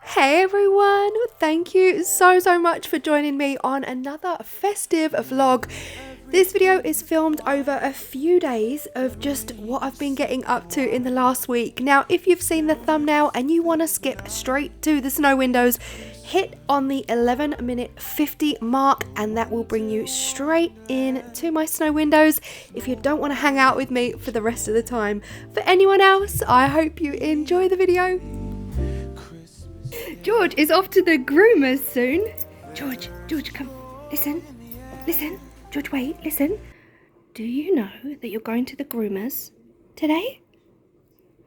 Hey everyone, thank you so much for joining me on another festive vlog. This video is filmed over a few days of just what I've been getting up to in the last week. Now, if you've seen the thumbnail and you want to skip straight to the snow windows, hit on the 11-minute 50 mark and that will bring you straight in to my snow windows if you don't want to hang out with me for the rest of the time. For anyone else, I hope you enjoy the video. George is off to the groomers soon. George, come. Listen. George, wait, listen. Do you know that you're going to the groomers today?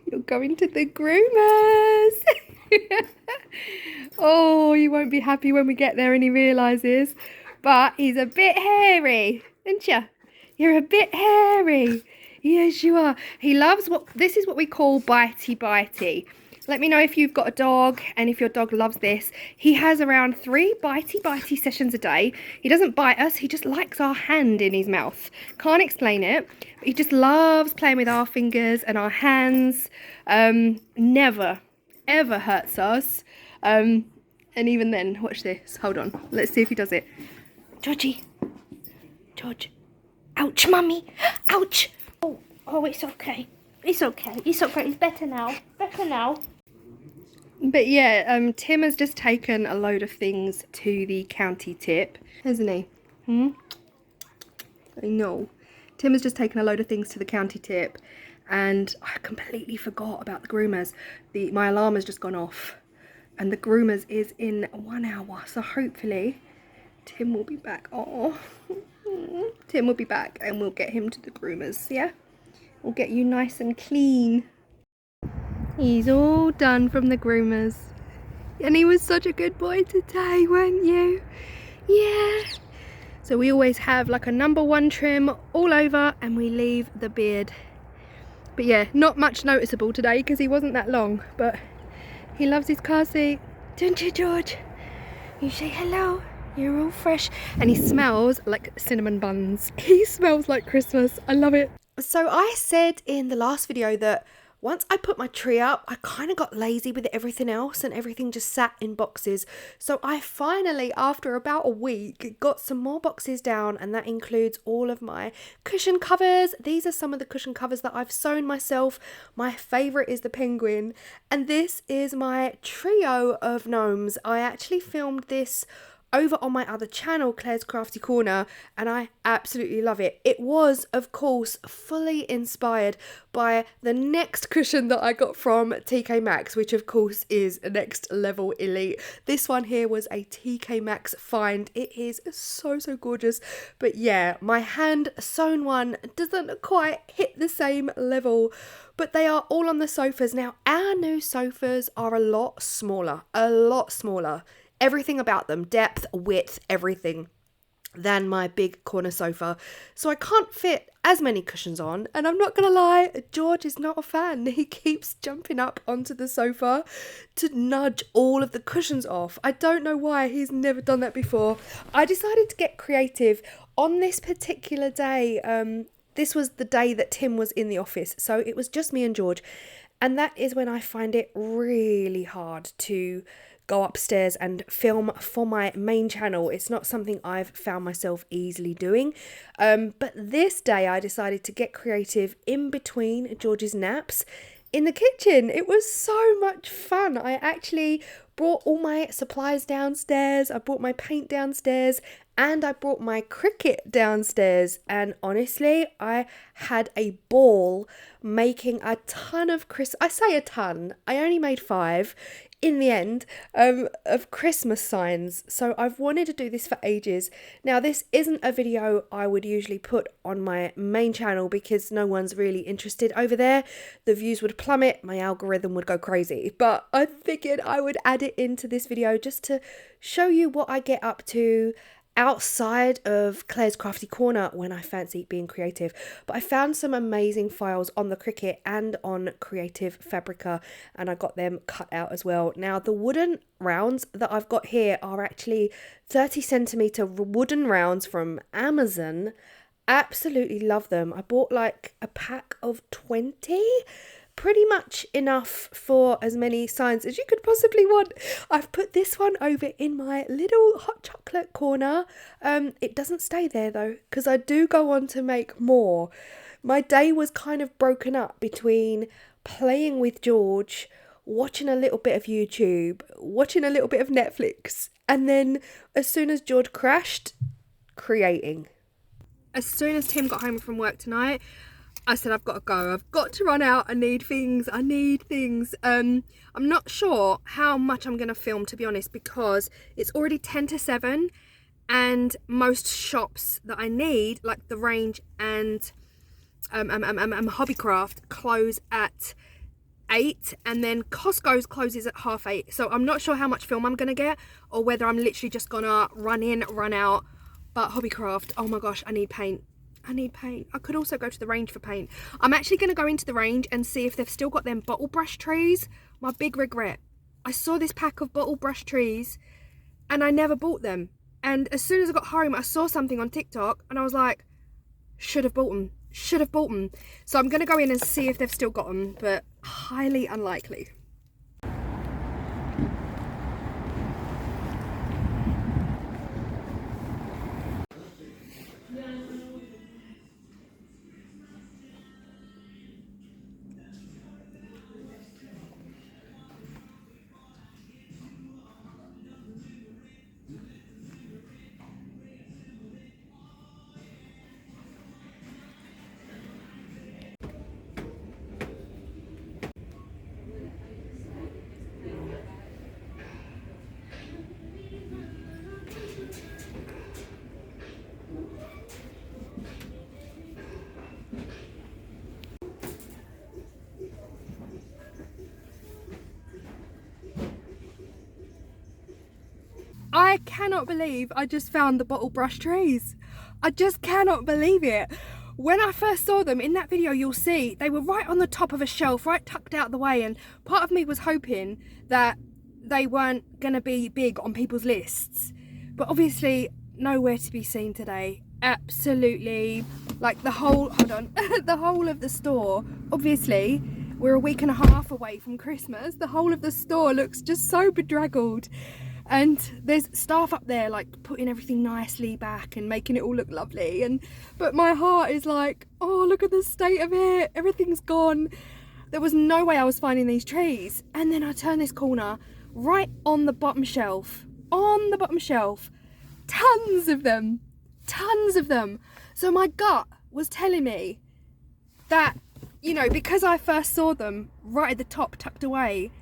You're going to the groomers. Oh, you won't be happy when we get there and he realises. But he's a bit hairy, aren't you? You're a bit hairy. Yes, you are. He loves this is what we call bitey. Let me know if you've got a dog and if your dog loves this. He has around 3 bitey sessions a day. He doesn't bite us, he just likes our hand in his mouth. Can't explain it, but he just loves playing with our fingers and our hands. Never, ever hurts us. And even then, watch this. Hold on, let's see if he does it. Georgie. George. Ouch, mummy. Ouch. Oh, it's okay. It's okay. It's better now. But yeah, Tim has just taken a load of things to the county tip, hasn't he? I know. Tim has just taken a load of things to the county tip and I completely forgot about the groomers. My alarm has just gone off and the groomers is in 1 hour. So hopefully Tim will be back. Oh, Tim will be back and we'll get him to the groomers, yeah? We'll get you nice and clean. He's all done from the groomers. And he was such a good boy today, weren't you? Yeah. So we always have like a #1 trim all over and we leave the beard. But yeah, not much noticeable today because he wasn't that long. But he loves his car seat. Don't you, George? You say hello. You're all fresh. And he smells like cinnamon buns. He smells like Christmas. I love it. So I said in the last video that once I put my tree up, I kind of got lazy with everything else and everything just sat in boxes. So I finally, after about a week, got some more boxes down and that includes all of my cushion covers. These are some of the cushion covers that I've sewn myself. My favourite is the penguin and this is my trio of gnomes. I actually filmed this over on my other channel, Claire's Crafty Corner, and I absolutely love it. It was, of course, fully inspired by the next cushion that I got from TK Maxx, which of course is next level elite. This one here was a TK Maxx find. It is so gorgeous, but yeah, my hand sewn one doesn't quite hit the same level. But they are all on the sofas. Now, our new sofas are a lot smaller. Everything about them, depth, width, everything, than my big corner sofa. So I can't fit as many cushions on. And I'm not going to lie, George is not a fan. He keeps jumping up onto the sofa to nudge all of the cushions off. I don't know why. He's never done that before. I decided to get creative on this particular day. This was the day that Tim was in the office. So it was just me and George. And that is when I find it really hard to go upstairs and film for my main channel. It's not something I've found myself easily doing. But this day I decided to get creative in between George's naps in the kitchen. It was so much fun. I actually brought all my supplies downstairs. I brought my paint downstairs and I brought my Cricut downstairs. And honestly, I had a ball making a ton of I say a ton, I only made 5 in the end of Christmas signs. So I've wanted to do this for ages. Now this isn't a video I would usually put on my main channel because no one's really interested over there. The views would plummet, my algorithm would go crazy, but I figured I would add it into this video just to show you what I get up to outside of Claire's Crafty Corner when I fancy being creative. But I found some amazing files on the Cricut and on Creative Fabrica and I got them cut out as well. Now the wooden rounds that I've got here are actually 30cm wooden rounds from Amazon. Absolutely love them. I bought like a pack of 20 pretty much enough for as many signs as you could possibly want. I've put this one over in my little hot chocolate corner. It doesn't stay there though, because I do go on to make more. My day was kind of broken up between playing with George, watching a little bit of YouTube, watching a little bit of Netflix, and then as soon as George crashed, creating. As soon as Tim got home from work tonight, I said, I've got to go. I've got to run out. I need things. I'm not sure how much I'm going to film, to be honest, because it's already 10 to 7 and most shops that I need, like The Range and Hobbycraft, close at 8, and then Costco's closes at 8:30. So I'm not sure how much film I'm going to get or whether I'm literally just going to run in, run out. But Hobbycraft, oh my gosh, I need paint. I could also go to The Range for paint. I'm actually going to go into The Range and see if they've still got them bottle brush trees. My big regret. I saw this pack of bottle brush trees and I never bought them. And as soon as I got home, I saw something on TikTok and I was like, should have bought them. So I'm going to go in and see if they've still got them, but highly unlikely. I cannot believe I just found the bottle brush trees. I just cannot believe it. When I first saw them in that video, you'll see they were right on the top of a shelf, right tucked out the way, and part of me was hoping that they weren't going to be big on people's lists. But obviously nowhere to be seen today. Absolutely, like the whole, hold on, the whole of the store, obviously we're a week and a half away from Christmas, the whole of the store looks just so bedraggled. And there's staff up there like putting everything nicely back and making it all look lovely, but my heart is like, oh, look at the state of it, everything's gone. There was no way I was finding these trees. And then I turn this corner, right on the bottom shelf, tons of them. So my gut was telling me that, you know, because I first saw them right at the top tucked away,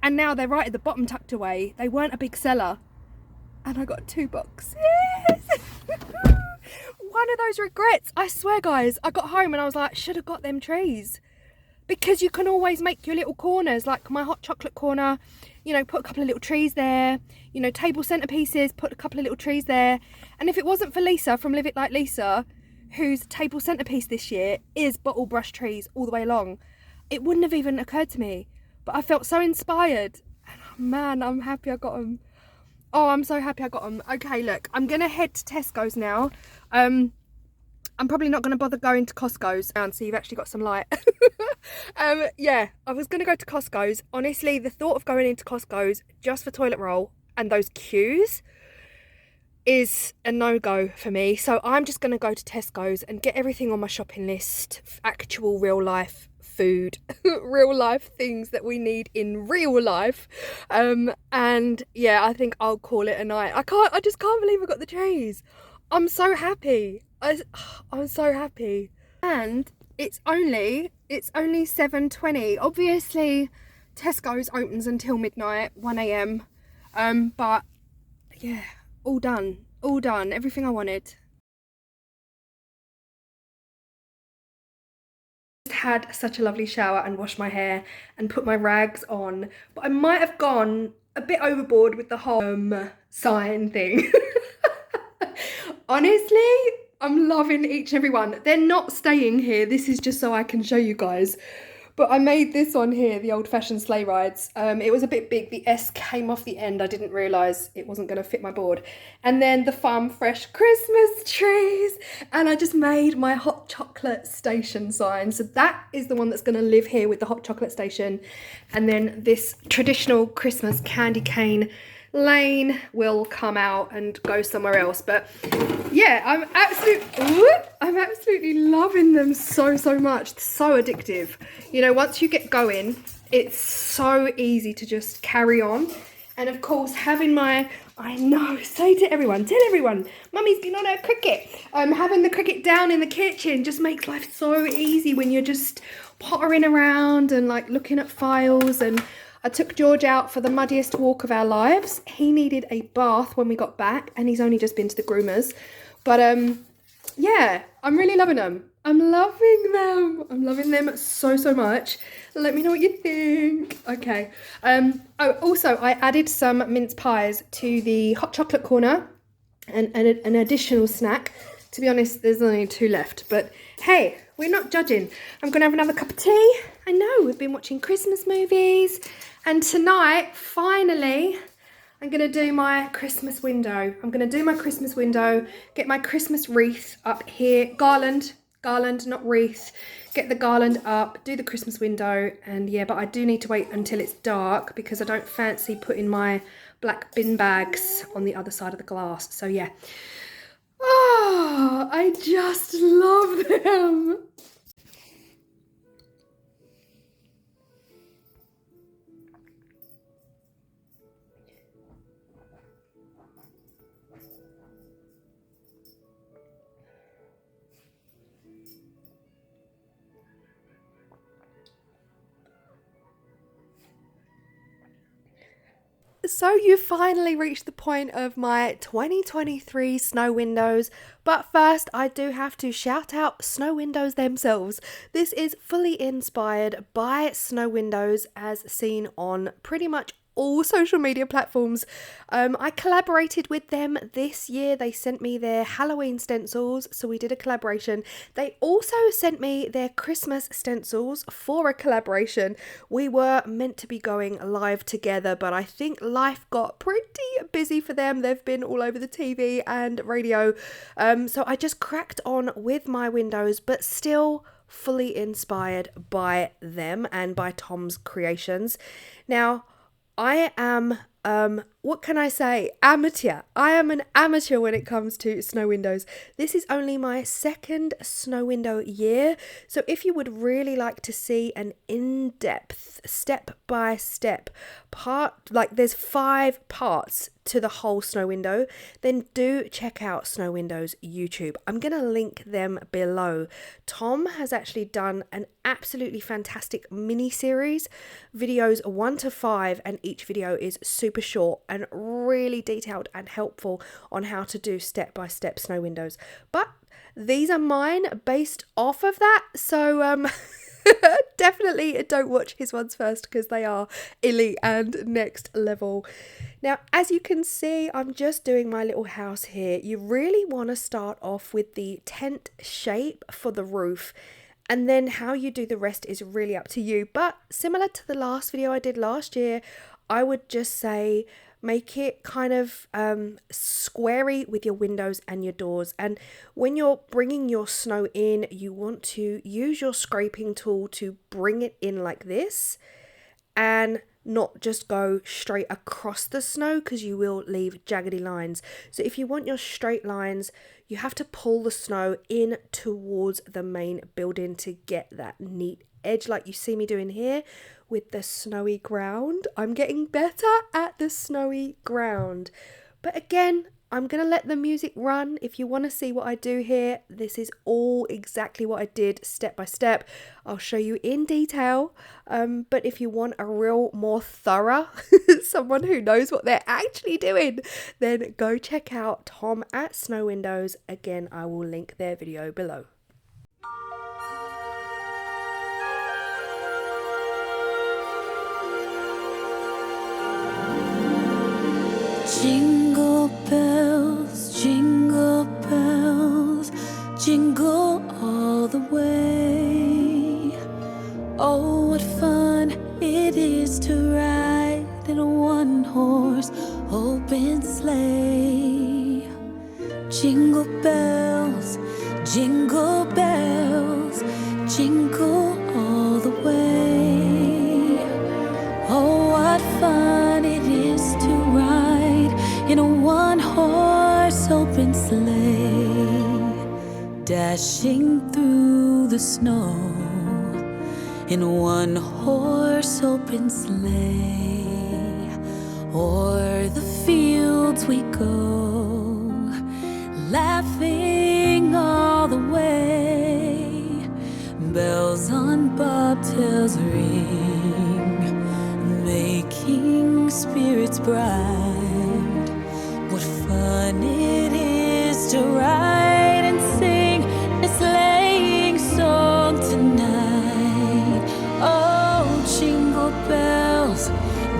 and now they're right at the bottom tucked away, they weren't a big seller, and I got 2 boxes. One of those regrets. I swear, guys, I got home and I was like, should have got them trees, because you can always make your little corners, like my hot chocolate corner, you know, put a couple of little trees there, you know, table centerpieces, put a couple of little trees there. And if it wasn't for Lisa from Live It Like Lisa, whose table centerpiece this year is bottle brush trees all the way along, it wouldn't have even occurred to me. But I felt so inspired, and oh, man, I'm happy I got them. Oh, I'm so happy I got them. Okay, look, I'm gonna head to Tesco's now. I'm probably not gonna bother going to Costco's, and so you've actually got some light. Yeah, I was gonna go to Costco's. Honestly, the thought of going into Costco's just for toilet roll and those queues is a no-go for me. So I'm just gonna go to Tesco's and get everything on my shopping list, actual real life food, real life things that we need in real life. And yeah, I think I'll call it a night. I just can't believe I got the trees. I'm so happy. I'm so happy. And it's only 7:20. Obviously Tesco's opens until midnight, 1 AM. But yeah, all done, everything I wanted. Had such a lovely shower and washed my hair and put my rags on, but I might have gone a bit overboard with the whole sign thing. Honestly, I'm loving each and every one. They're not staying here, this is just so I can show you guys, But I made this one here, the old-fashioned sleigh rides. It was a bit big. The S came off the end. I didn't realise it wasn't going to fit my board. And then the farm fresh Christmas trees. And I just made my hot chocolate station sign. So that is the one that's going to live here with the hot chocolate station. And then this traditional Christmas candy cane lane will come out and go somewhere else. But yeah, I'm absolutely loving them so much. So addictive. You know, once you get going, it's so easy to just carry on. And of course, having my, I know, tell everyone, Mummy's been on her cricket. Having the cricket down in the kitchen just makes life so easy when you're just pottering around and like looking at files. And I took George out for the muddiest walk of our lives. He needed a bath when we got back, and he's only just been to the groomers. But yeah, I'm really loving them. I'm loving them so much. Let me know what you think. Okay. Oh, also, I added some mince pies to the hot chocolate corner, and an additional snack. To be honest, there's only 2 left, but hey, we're not judging. I'm gonna have another cup of tea. I know, we've been watching Christmas movies, and tonight, finally, I'm gonna do my Christmas window. Get my Christmas wreath up here. Garland, not wreath. Get the garland up, do the Christmas window, and yeah, but I do need to wait until it's dark because I don't fancy putting my black bin bags on the other side of the glass. So yeah. Oh, I just love them. So you finally reached the point of my 2023 snow windows, but first I do have to shout out snow windows themselves. This is fully inspired by snow windows as seen on pretty much all social media platforms. I collaborated with them this year. They sent me their Halloween stencils, so we did a collaboration. They also sent me their Christmas stencils for a collaboration. We were meant to be going live together, but I think life got pretty busy for them. They've been all over the TV and radio, so I just cracked on with my windows, but still fully inspired by them and by Tom's creations. Now, I am, what can I say? Amateur. I am an amateur when it comes to snow windows. This is only my 2nd snow window year. So if you would really like to see an in-depth, step-by-step part, like there's 5 parts to the whole snow window, then do check out Snow Windows YouTube. I'm going to link them below. Tom has actually done an absolutely fantastic mini series, videos 1 to 5, and each video is super short and really detailed and helpful on how to do step-by-step snow windows. But these are mine based off of that, so definitely don't watch his ones first because they are elite and next level. Now, as you can see, I'm just doing my little house here. You really want to start off with the tent shape for the roof, and then how you do the rest is really up to you. But similar to the last video I did last year, I would just say make it kind of squarey with your windows and your doors. And when you're bringing your snow in, you want to use your scraping tool to bring it in like this and not just go straight across the snow because you will leave jaggedy lines. So if you want your straight lines, you have to pull the snow in towards the main building to get that neat edge like you see me doing here with the snowy ground. I'm getting better at the snowy ground. But again, I'm going to let the music run. If you want to see what I do here, this is all exactly what I did step by step. I'll show you in detail. But if you want a real more thorough, someone who knows what they're actually doing, then go check out Tom at Snow Windows. Again, I will link their video below. Jingle bells, jingle all the way. Oh, is to ride in a one-horse open sleigh. Jingle bells, jingle bells, jingle all the way. Oh, what fun it is to ride in a one-horse open sleigh, dashing through the snow in a one-horse open sleigh. O'er the fields we go, laughing all the way. Bells on bobtails ring, making spirits bright. What fun it is to ride and sing a sleighing song tonight. Oh, jingle bells,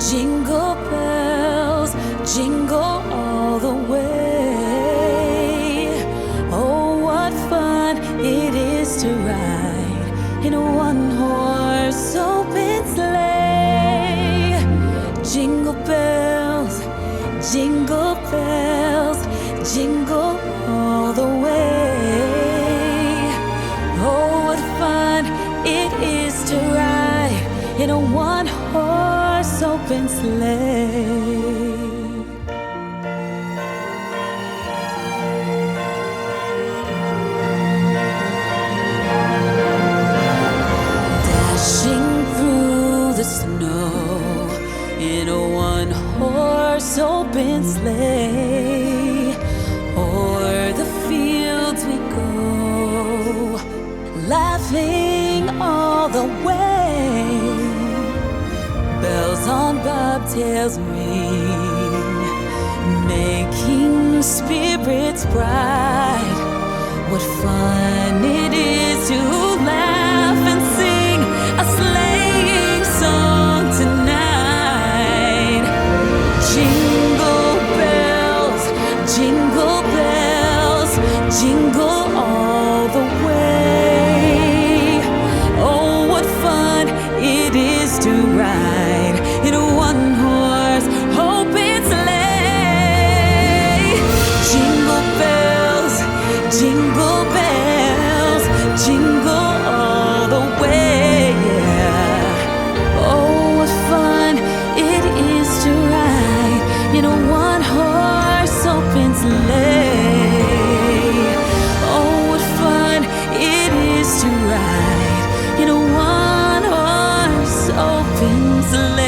jingle bells, jingle all the way. Oh, what fun it is to ride in a one-horse open sleigh. Jingle bells, jingle bells, jingle all the way. Oh, what fun it is to ride in a one-horse open sleigh. Dashing through the snow in a one-horse open sleigh. O'er the fields we go, laughing all the way. Bells on bobtails ring, making spirits bright. What fun it is to laugh and sing a sleighing song tonight. Jingle bells, jingle bells, jingle all the way. Oh, what fun it is to ride in a one-horse open sleigh. Jingle bells, jingle bells, jingle all the way. Oh, what fun it is to ride in a one-horse open sleigh. Oh, what fun it is to ride in a one-horse open sleigh.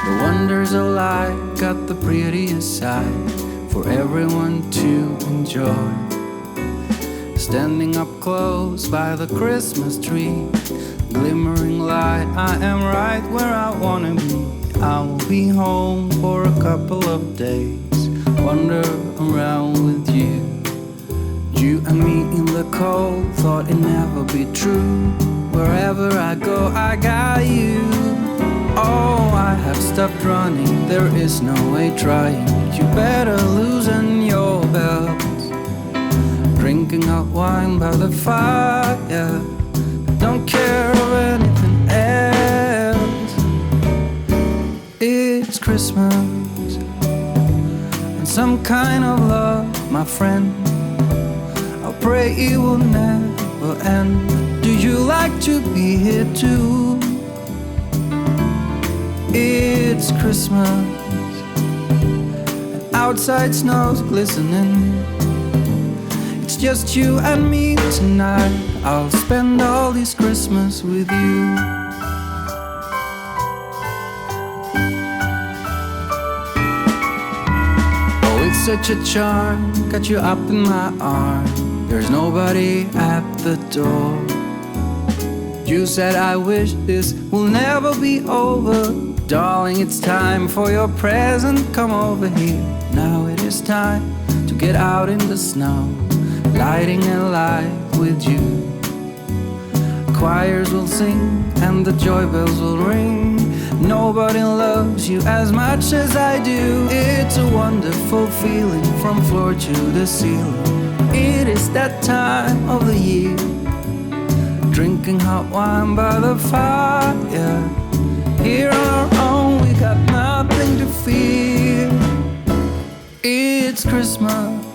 The wonders of life got the prettiest side for everyone to enjoy. Standing up close by the Christmas tree, glimmering light, I am right where I wanna be. I will be home for a couple of days, wander around with you. You and me in the cold, thought it'd never be true. Wherever I go, I got you. Oh, I have stopped running, there is no way trying. You better loosen your belt. Drinking hot wine by the fire, don't care of anything else. It's Christmas, and some kind of love, my friend. I'll pray it will never end. Do you like to be here too? It's Christmas, and outside snow's glistening. It's just you and me tonight. I'll spend all this Christmas with you. Oh, it's such a charm, got you up in my arms. There's nobody at the door. You said I wish this will never be over. Darling, it's time for your present, come over here. Now it is time to get out in the snow, lighting a light with you. choirs will sing and the joy bells will ring. Nobody loves you as much as I do. It's a wonderful feeling from floor to the ceiling. It is that time of the year, drinking hot wine by the fire. Here on our own, we got nothing to fear. It's Christmas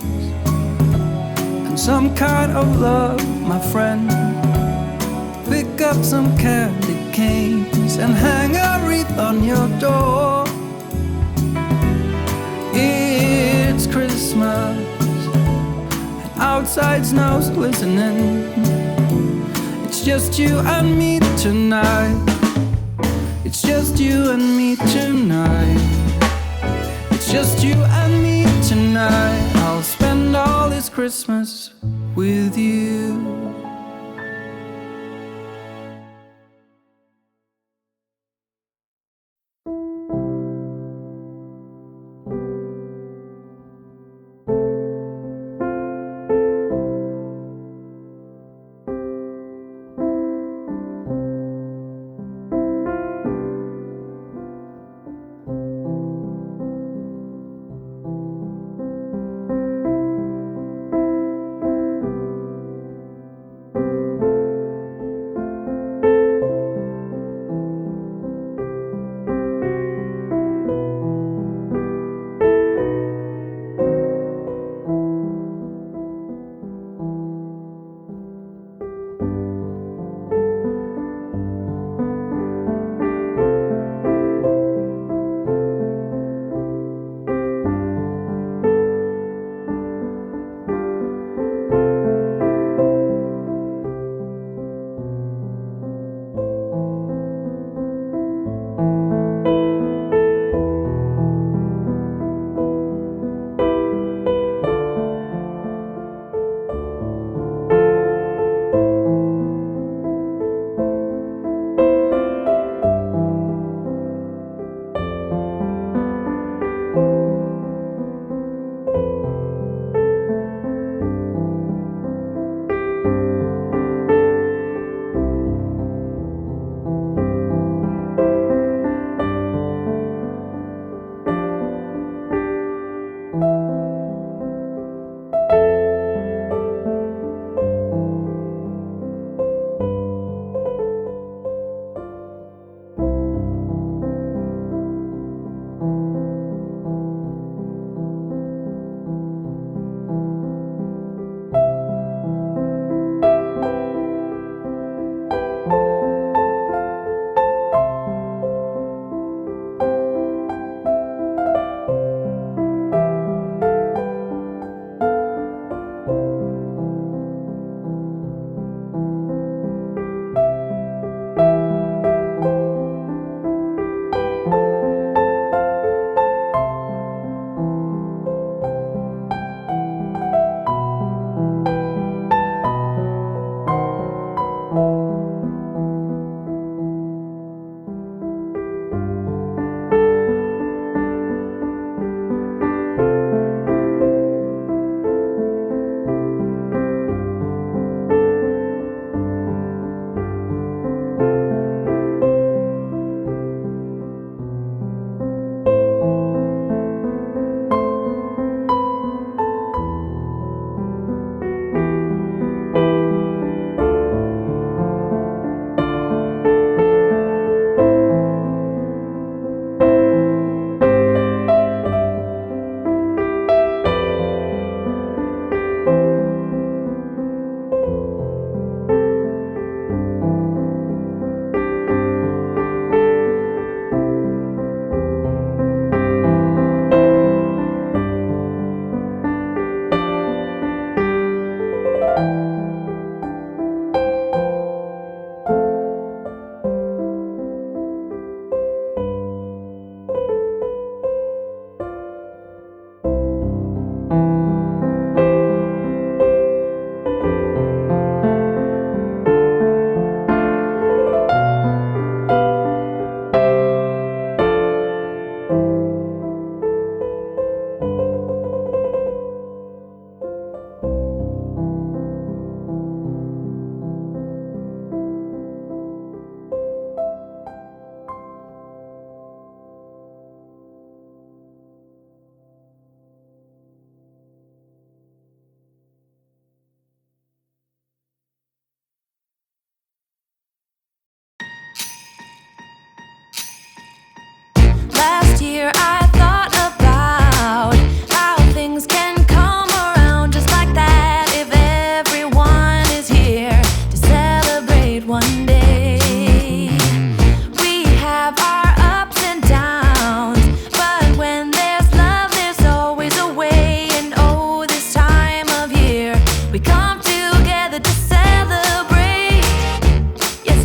and some kind of love, my friend. Pick up some candy canes and hang a wreath on your door. It's Christmas and outside snow's glistening. It's just you and me tonight. It's just you and me tonight. It's just you and me tonight. I'll spend all this Christmas with you.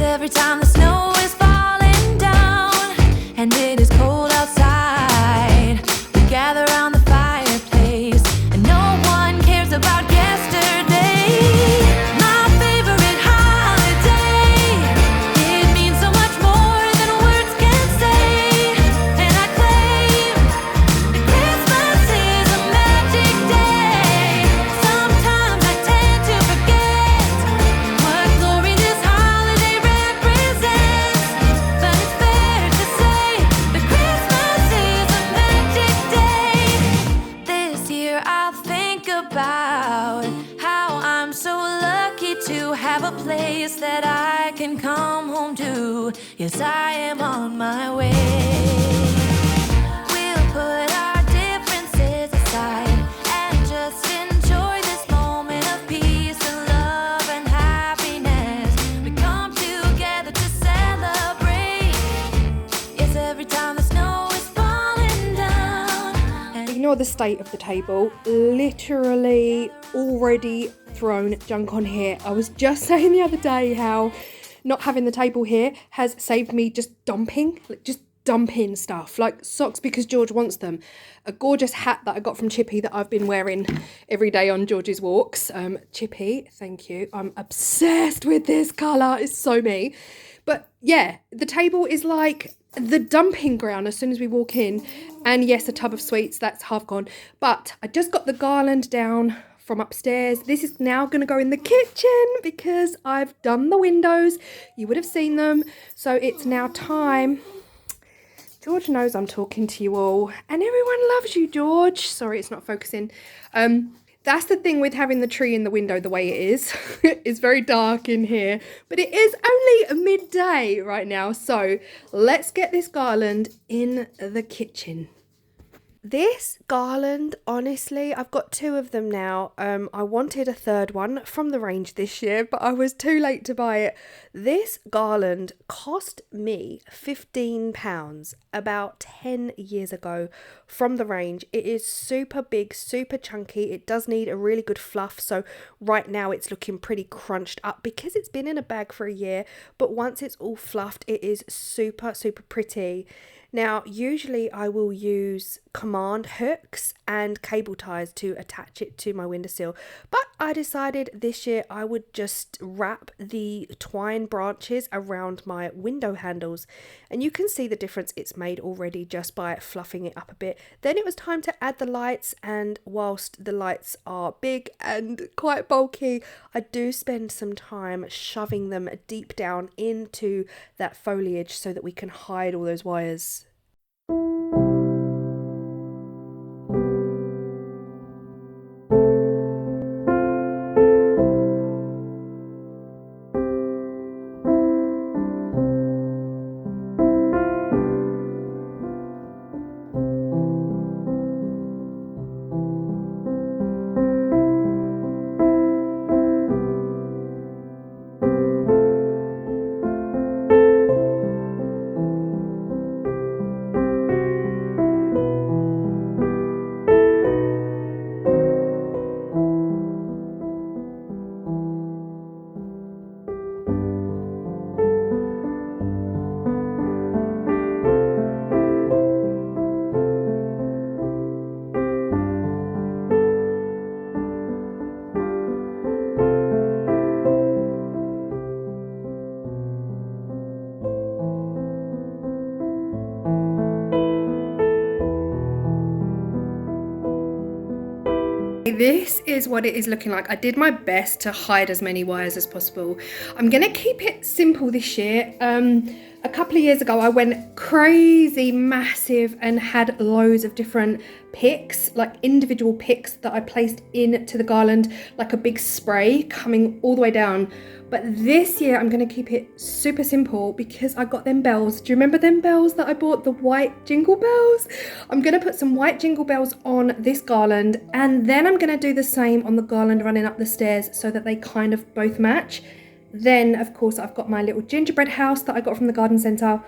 every time the snow is falling down and it is cold outside, we gather around the fireplace and no one cares about yesterday. My favorite holiday, it means so much more than words can say. And I claim that Christmas is a magic day. Sometimes I tend to forget what glory this holiday represents, but it's fair to say that Christmas is a magic day. This year I'll think about how I'm so lucky to have a place that I can come home to. Yes, I am on my way. We'll put our differences aside and just enjoy this moment of peace and love and happiness. We come together to celebrate. Yes, every time the snow is falling down. Ignore the state of the table. Literally already thrown junk on here. I was just saying the other day how not having the table here has saved me just dumping stuff like socks because George wants them, a gorgeous hat that I got from Chippy that I've been wearing every day on George's walks. Chippy, thank you. I'm obsessed with this colour. It's so me. But yeah, the table is like the dumping ground as soon as we walk in. And yes, a tub of sweets, that's half gone. But I just got the garland down from upstairs. This is now going to go in the kitchen because I've done the windows. You would have seen them. So it's now time. George knows I'm talking to you all and everyone loves you, George. Sorry, it's not focusing. That's the thing with having the tree in the window the way it is. It's very dark in here, but it is only midday right now. So let's get this garland in the kitchen. This garland, honestly, I've got 2 of them now. I wanted a third one from the range this year, but I was too late to buy it. This garland cost me £15 about 10 years ago from the range. It is super big, super chunky. It does need a really good fluff. So right now it's looking pretty crunched up because it's been in a bag for a year. But once it's all fluffed, it is super, super pretty. Now, usually I will use command hooks and cable ties to attach it to my windowsill, but I decided this year I would just wrap the twine branches around my window handles, and you can see the difference it's made already just by fluffing it up a bit. Then it was time to add the lights, and whilst the lights are big and quite bulky, I do spend some time shoving them deep down into that foliage so that we can hide all those wires. This is what it is looking like. I did my best to hide as many wires as possible. I'm gonna keep it simple this year. A couple of years ago I went crazy massive and had loads of different picks, like individual picks that I placed into the garland, like a big spray coming all the way down. But this year I'm going to keep it super simple because I got them bells. Do you remember them bells that I bought, the white jingle bells? I'm going to put some white jingle bells on this garland, and then I'm going to do the same on the garland running up the stairs so that they kind of both match. Then of course I've got my little gingerbread house that I got from the garden centre,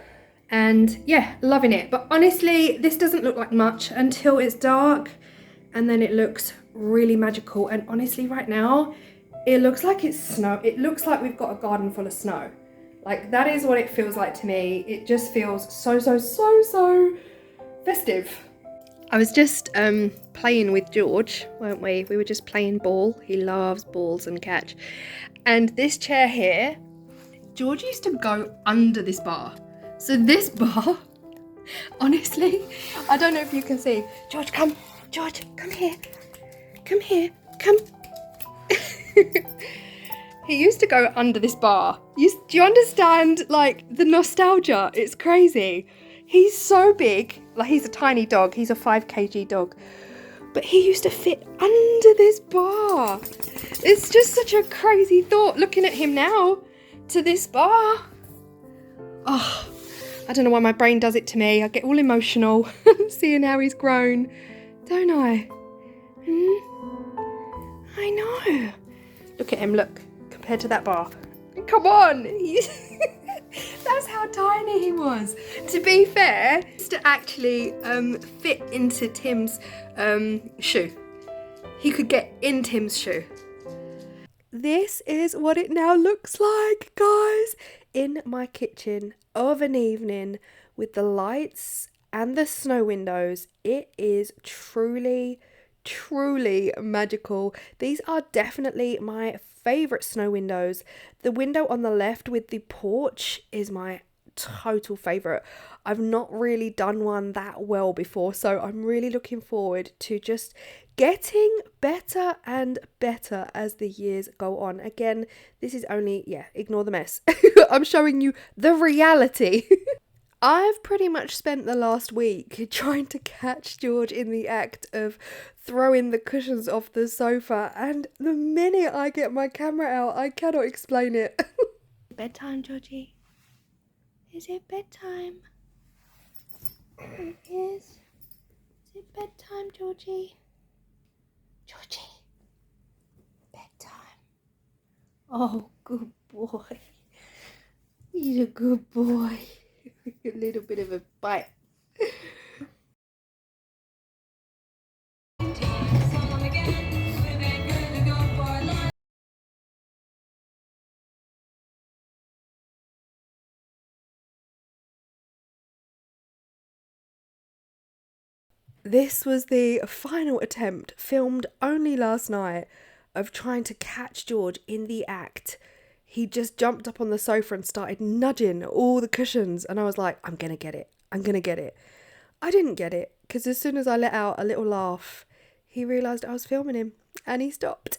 and yeah, loving it. But honestly, this doesn't look like much until it's dark, and then it looks really magical. And honestly, right now it looks like it's snow. It looks like we've got a garden full of snow. Like, that is what it feels like to me. It just feels so festive. I was just playing with George, weren't we? We were just playing ball. He loves balls and catch. And this chair here, George used to go under this bar. So this bar, honestly, I don't know if you can see. George, come. George, come here. Come here. Come. He used to go under this bar. Do you understand, like, the nostalgia? It's crazy. He's so big. Like, he's a tiny dog. He's a 5 kg dog. But he used to fit under this bar. It's just such a crazy thought looking at him now to this bar. Oh, I don't know why my brain does it to me. I get all emotional seeing how he's grown. Don't I? I know. Look at him, look. Compared to that bar. Come on! That's how tiny he was. To be fair, to actually fit into Tim's shoe. He could get in Tim's shoe. This is what it now looks like, guys, in my kitchen of an evening with the lights and the snow windows. It is truly magical. These are definitely my favourite snow windows. The window on the left with the porch is my total favourite. I've not really done one that well before, so I'm really looking forward to just getting better and better as the years go on. Again, this is only, ignore the mess. I'm showing you the reality. I've pretty much spent the last week trying to catch George in the act of throwing the cushions off the sofa, and the minute I get my camera out, I cannot explain it. Bedtime, Georgie? Is it bedtime? It is. Is it bedtime, Georgie? Georgie? Bedtime. Oh, good boy. He's a good boy. A little bit of a bite. This was the final attempt, filmed only last night, of trying to catch George in the act. He just jumped up on the sofa and started nudging all the cushions, and I was like, I'm gonna get it. I'm gonna get it. I didn't get it, because as soon as I let out a little laugh, he realised I was filming him, and he stopped.